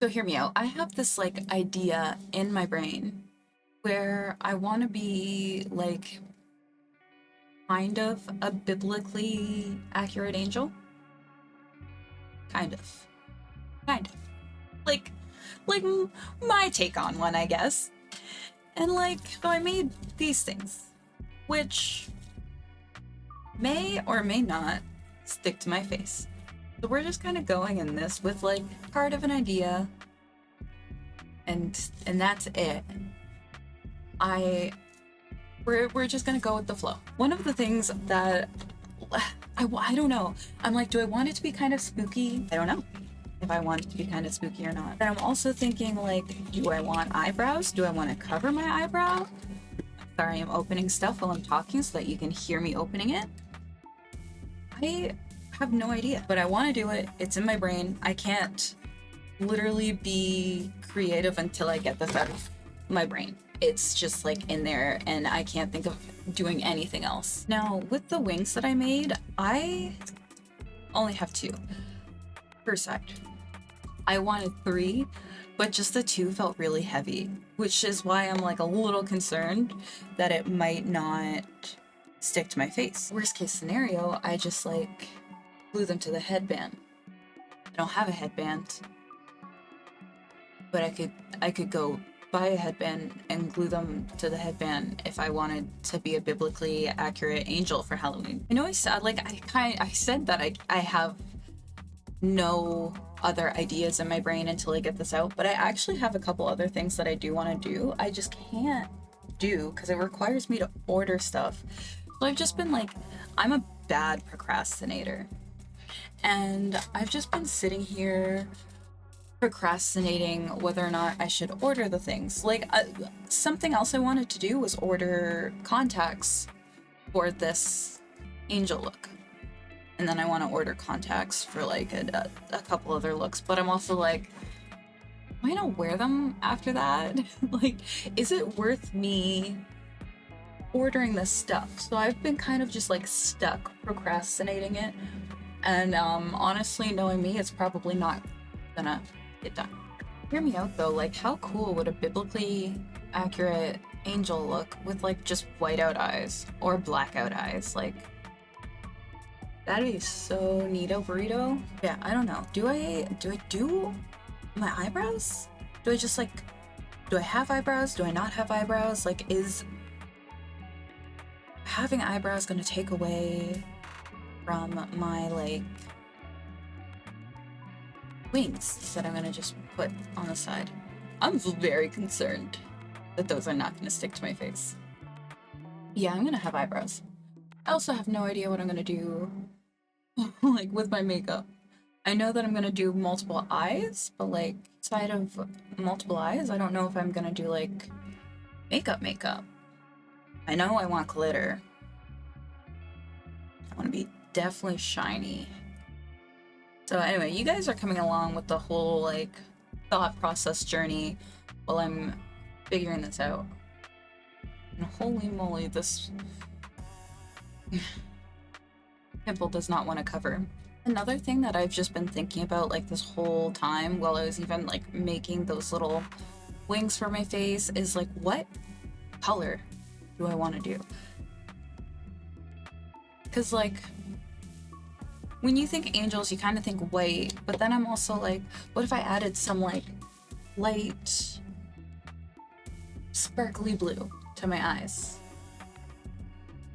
So hear me out. I have this like idea in my brain where I want to be like kind of a biblically accurate angel. Kind of. Kind of. Like my take on one, I guess. And so I made these things which may or may not stick to my face. So we're just kind of going in this with like part of an idea and that's it. We're just gonna go with the flow. One of the things that I don't know. I'm like, do I want it to be kind of spooky? I don't know if I want it to be kind of spooky or not. But I'm also thinking like, do I want eyebrows? Do I want to cover my eyebrow? Sorry, I'm opening stuff while I'm talking so that you can hear me opening it. I have no idea, but I want to do it. It's in my brain. I can't literally be creative until I get this out of my brain. It's just like in there and I can't think of doing anything else. Now, with the wings that I made, I only have two per side. I wanted three, but just the two felt really heavy, which is why I'm like a little concerned that it might not stick to my face. Worst case scenario, I just like glue them to the headband. I don't have a headband, but I could go buy a headband and glue them to the headband if I wanted to be a biblically accurate angel for Halloween. I know I said I said that I have no other ideas in my brain until I get this out, but I actually have a couple other things that I do want to do. I just can't do because it requires me to order stuff. So I've just been like, I'm a bad procrastinator. And I've just been sitting here procrastinating whether or not I should order the things. Something else I wanted to do was order contacts for this angel look. And then I want to order contacts for like a couple other looks. But I'm also like, am I gonna wear them after that? Like, is it worth me ordering this stuff? So I've been kind of just like stuck procrastinating it. And honestly, knowing me, it's probably not gonna get done. Hear me out though, like how cool would a biblically accurate angel look with like just whiteout eyes or blackout eyes? Like, that'd be so neato burrito. Yeah, I don't know. Do I do my eyebrows? Do I just like, do I have eyebrows? Do I not have eyebrows? Like, is having eyebrows gonna take away from my like wings that I'm gonna just put on the side? I'm very concerned that those are not gonna stick to my face. Yeah, I'm gonna have eyebrows. I also have no idea what I'm gonna do like with my makeup. I know that I'm gonna do multiple eyes, but like inside of multiple eyes, I don't know if I'm gonna do like makeup. I know I want glitter. I want to be definitely shiny. So anyway, you guys are coming along with the whole like thought process journey while I'm figuring this out. And holy moly, this pimple does not want to cover. Another thing that I've just been thinking about like this whole time while I was even like making those little wings for my face is like, what color do I want to do? Because like, when you think angels, you kind of think white, but then I'm also like, what if I added some like light sparkly blue to my eyes?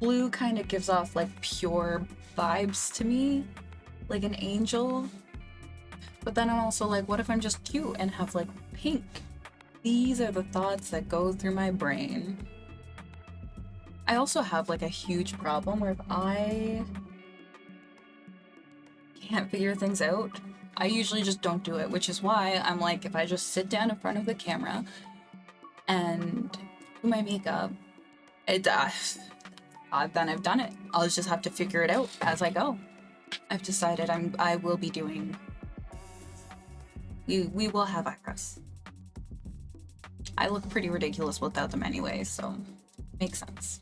Blue kind of gives off like pure vibes to me, like an angel. But then I'm also like, what if I'm just cute and have like pink? These are the thoughts that go through my brain. I also have like a huge problem where if I can't figure things out, I usually just don't do it, which is why I'm like, if I just sit down in front of the camera and do my makeup, then I've done it. I'll just have to figure it out as I go. I've decided I will be doing. We will have eyebrows. I look pretty ridiculous without them anyway, so makes sense.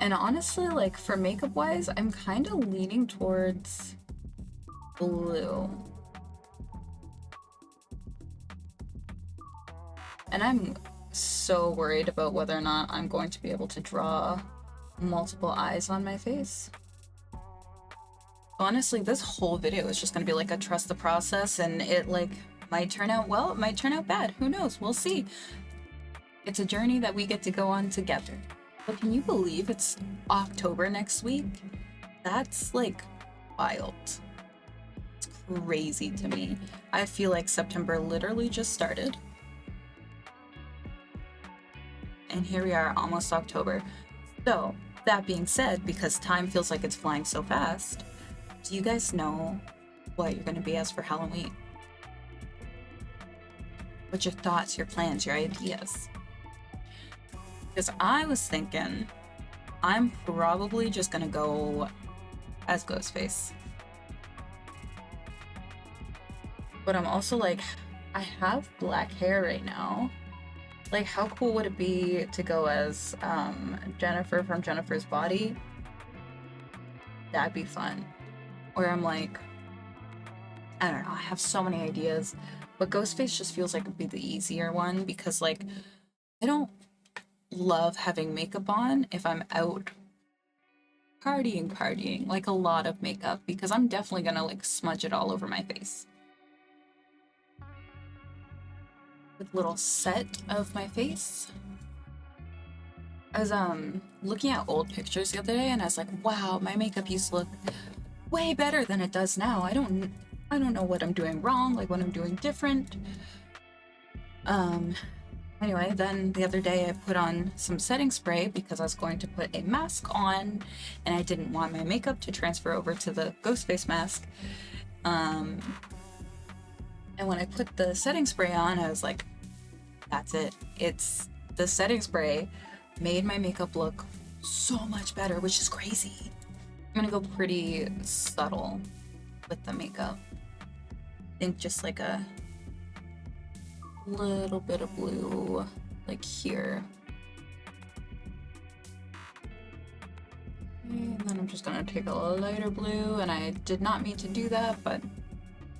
And honestly, like for makeup wise, I'm kind of leaning towards blue. And I'm so worried about whether or not I'm going to be able to draw multiple eyes on my face. Honestly, this whole video is just gonna be like a trust the process, and it like might turn out well, it might turn out bad. Who knows? We'll see. It's a journey that we get to go on together. But can you believe it's October next week? That's like wild. It's crazy to me. I feel like September literally just started. And here we are, almost October. So, that being said, because time feels like it's flying so fast, do you guys know what you're gonna be as for Halloween? What's your thoughts, your plans, your ideas? Because I was thinking I'm probably just gonna go as Ghostface. But I'm also like, I have black hair right now. Like, how cool would it be to go as Jennifer from Jennifer's Body? That'd be fun. Or I'm like, I don't know, I have so many ideas. But Ghostface just feels like it'd be the easier one because, like, I don't love having makeup on if I'm out partying, like a lot of makeup, because I'm definitely gonna like smudge it all over my face. With little set of my face. I was looking at old pictures the other day and I was like, wow, my makeup used to look way better than it does now. I don't know what I'm doing wrong, like what I'm doing different. Anyway, then the other day I put on some setting spray because I was going to put a mask on and I didn't want my makeup to transfer over to the Ghostface mask. And when I put the setting spray on, I was like, that's it. It's the setting spray made my makeup look so much better, which is crazy. I'm gonna go pretty subtle with the makeup. I think just like a little bit of blue, like here. And then I'm just gonna take a lighter blue, and I did not mean to do that, but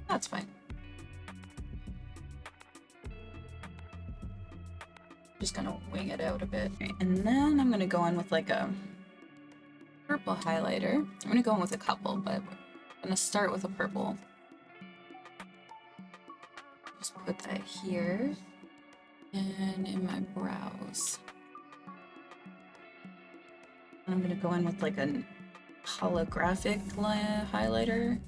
that's fine. Just gonna wing it out a bit. And then I'm gonna go in with like a purple highlighter. I'm gonna go in with a couple, but I'm gonna start with a purple. Just put that here and in my brows. And I'm gonna go in with like a holographic highlighter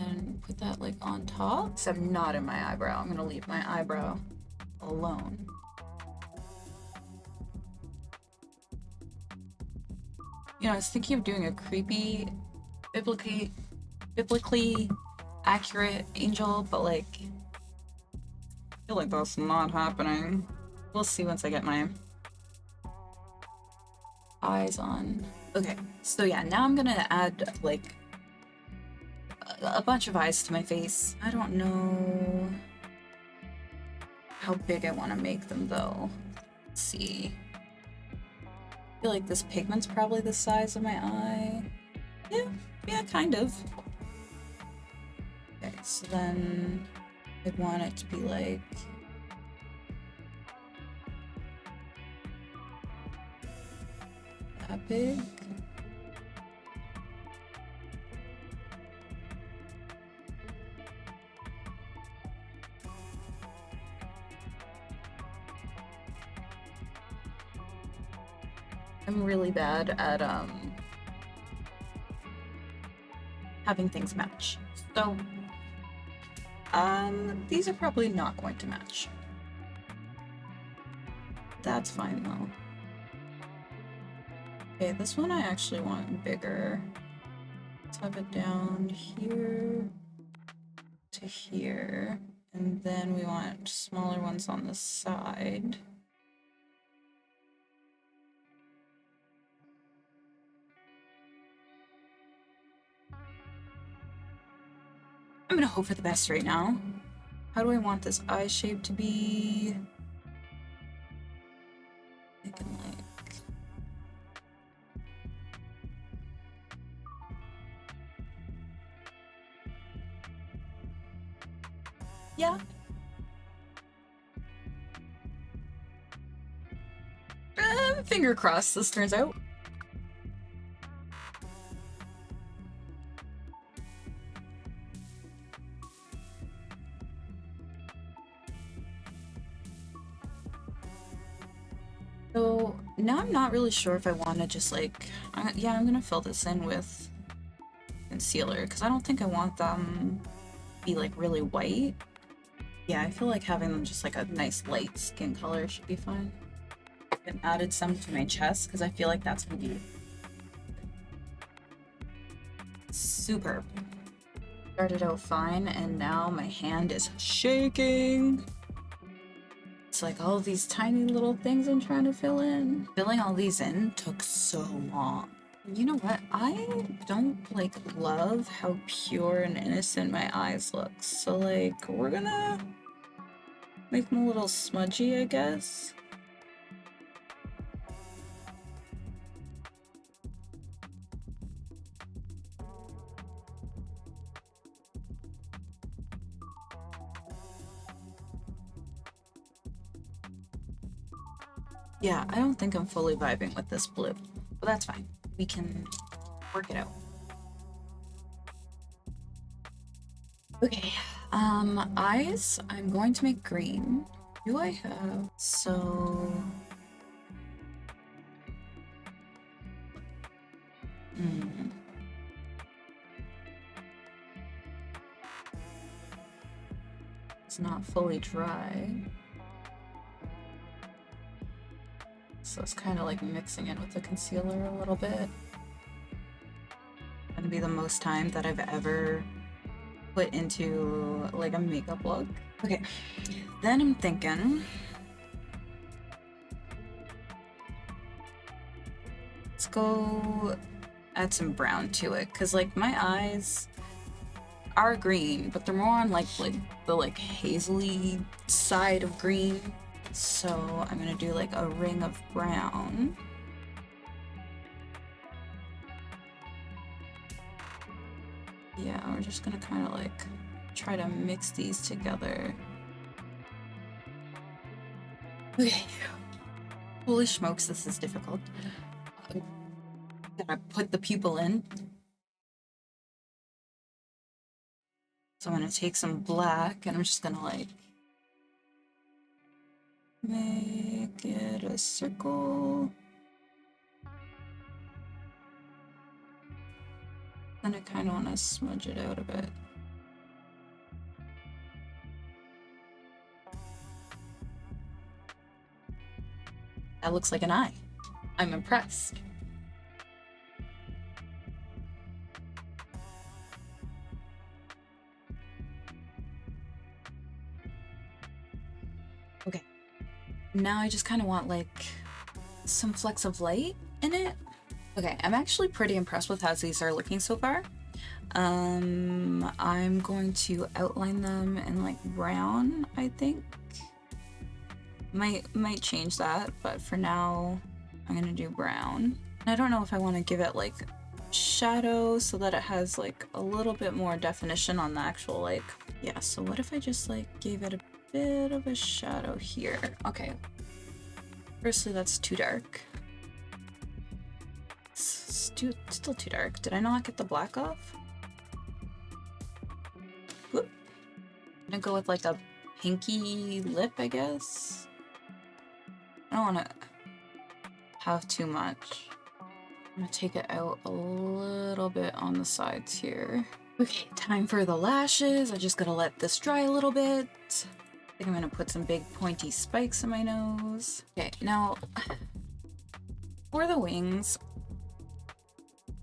and put that like on top, except not in my eyebrow. I'm gonna leave my eyebrow alone. You know, I was thinking of doing a creepy, biblically accurate angel, but like, I feel like that's not happening. We'll see once I get my eyes on. Okay, so yeah, now I'm gonna add like a bunch of eyes to my face. I don't know how big I want to make them though. Let's see. I feel like this pigment's probably the size of my eye. Yeah, kind of. Okay, so then I'd want it to be like that big. I'm really bad at having things match. So these are probably not going to match. That's fine though. Okay, this one I actually want bigger. Let's have it down here to here. And then we want smaller ones on the side. I'm gonna hope for the best right now. How do I want this eye shape to be? I can like... Yeah. Finger crossed this turns out. So now I'm not really sure if I want to just like, yeah, I'm gonna fill this in with concealer because I don't think I want them to be like really white. Yeah, I feel like having them just like a nice light skin color should be fine. And added some to my chest because I feel like that's gonna be superb. Started out fine and now my hand is shaking. It's like all these tiny little things I'm trying to fill in. Filling all these in took so long. You know what? I don't like love how pure and innocent my eyes look. So like we're gonna make them a little smudgy, I guess. Yeah, I don't think I'm fully vibing with this blue, but that's fine. We can work it out. Okay, eyes, I'm going to make green. Do I have, so... It's not fully dry. So it's kind of like mixing it with the concealer a little bit. Gonna be the most time that I've ever put into like a makeup look. Okay, then I'm thinking let's go add some brown to it because like my eyes are green, but they're more on like the like hazily side of green. So I'm gonna do like a ring of brown. Yeah, we're just gonna kind of like try to mix these together. Okay. Holy smokes, this is difficult. Gotta put the pupil in. So I'm gonna take some black and I'm just gonna like make it a circle. Then I kind of want to smudge it out a bit. That looks like an eye. I'm impressed. Okay. Now I just kind of want like some flecks of light in it. Okay, I'm actually pretty impressed with how these are looking so far. I'm going to outline them in like brown, I think. Might change that, but for now I'm gonna do brown. I don't know if I want to give it like shadow so that it has like a little bit more definition on the actual like, yeah, so what if I just like gave it a bit of a shadow here? Okay, firstly that's too dark. Still too dark. Did I not get the black off? Whoop. I'm gonna go with like a pinky lip, I guess. I don't want to have too much. I'm gonna take it out a little bit on the sides here. Okay, time for the lashes. I just gotta let this dry a little bit. I think I'm gonna put some big pointy spikes in my nose. Okay, now for the wings,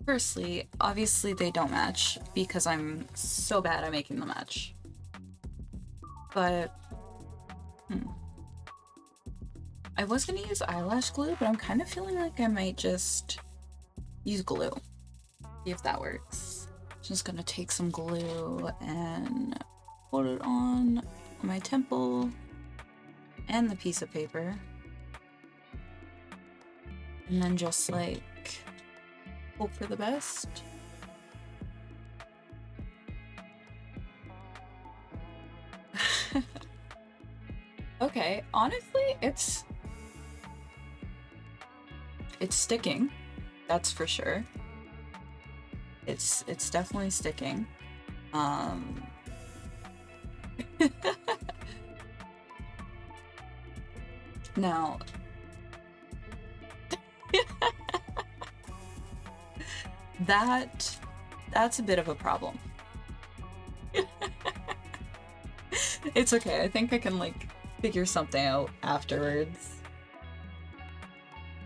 firstly, obviously they don't match because I'm so bad at making them match. But, I was gonna use eyelash glue, but I'm kind of feeling like I might just use glue. See if that works. Just gonna take some glue and put it on my temple and the piece of paper. And then just like hope for the best. Okay, honestly, it's it's sticking. That's for sure. It's definitely sticking. Now, that's a bit of a problem. It's okay. I think I can like figure something out afterwards.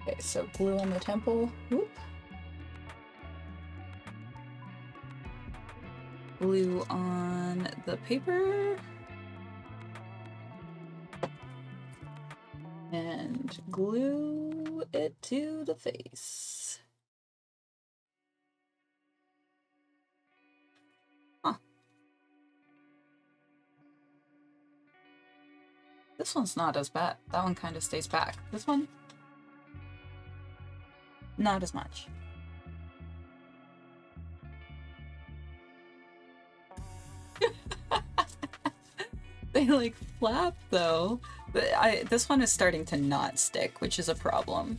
Okay, so glue on the temple. Whoop. Glue on the paper. And glue it to the face. Huh. This one's not as bad. That one kind of stays back. This one, not as much. They like flap though. But this one is starting to not stick, which is a problem.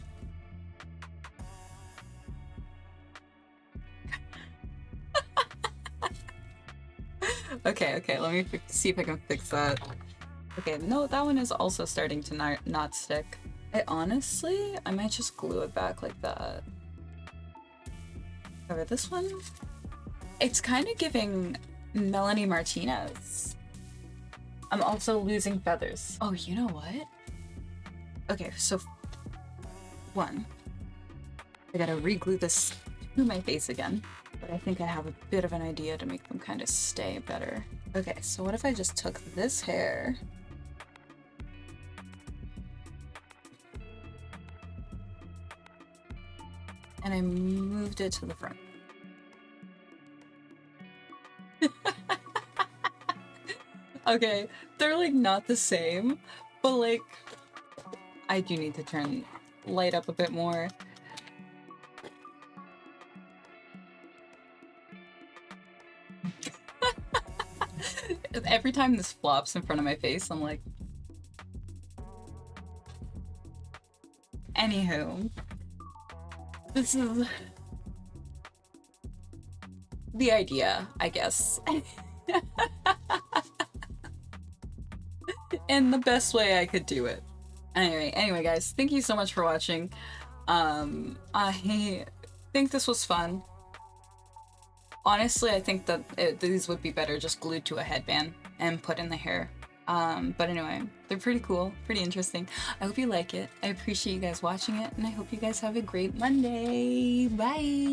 Okay, let me see if I can fix that. Okay, no, that one is also starting to not stick. I might just glue it back like that. Over this one, it's kind of giving Melanie Martinez. I'm also losing feathers. Oh, you know what? Okay, so one, I gotta re-glue this to my face again, but I think I have a bit of an idea to make them kind of stay better. Okay, so what if I just took this hair and I moved it to the front? Okay, they're like not the same, but like I do need to light up a bit more. Every time this flops in front of my face, I'm like, anywho, this is the idea, I guess. In the best way I could do it. Anyway, guys, thank you so much for watching. I think this was fun. Honestly, I think that these would be better just glued to a headband and put in the hair. But anyway, they're pretty cool, pretty interesting. I hope you like it. I appreciate you guys watching it, and I hope you guys have a great Monday. Bye!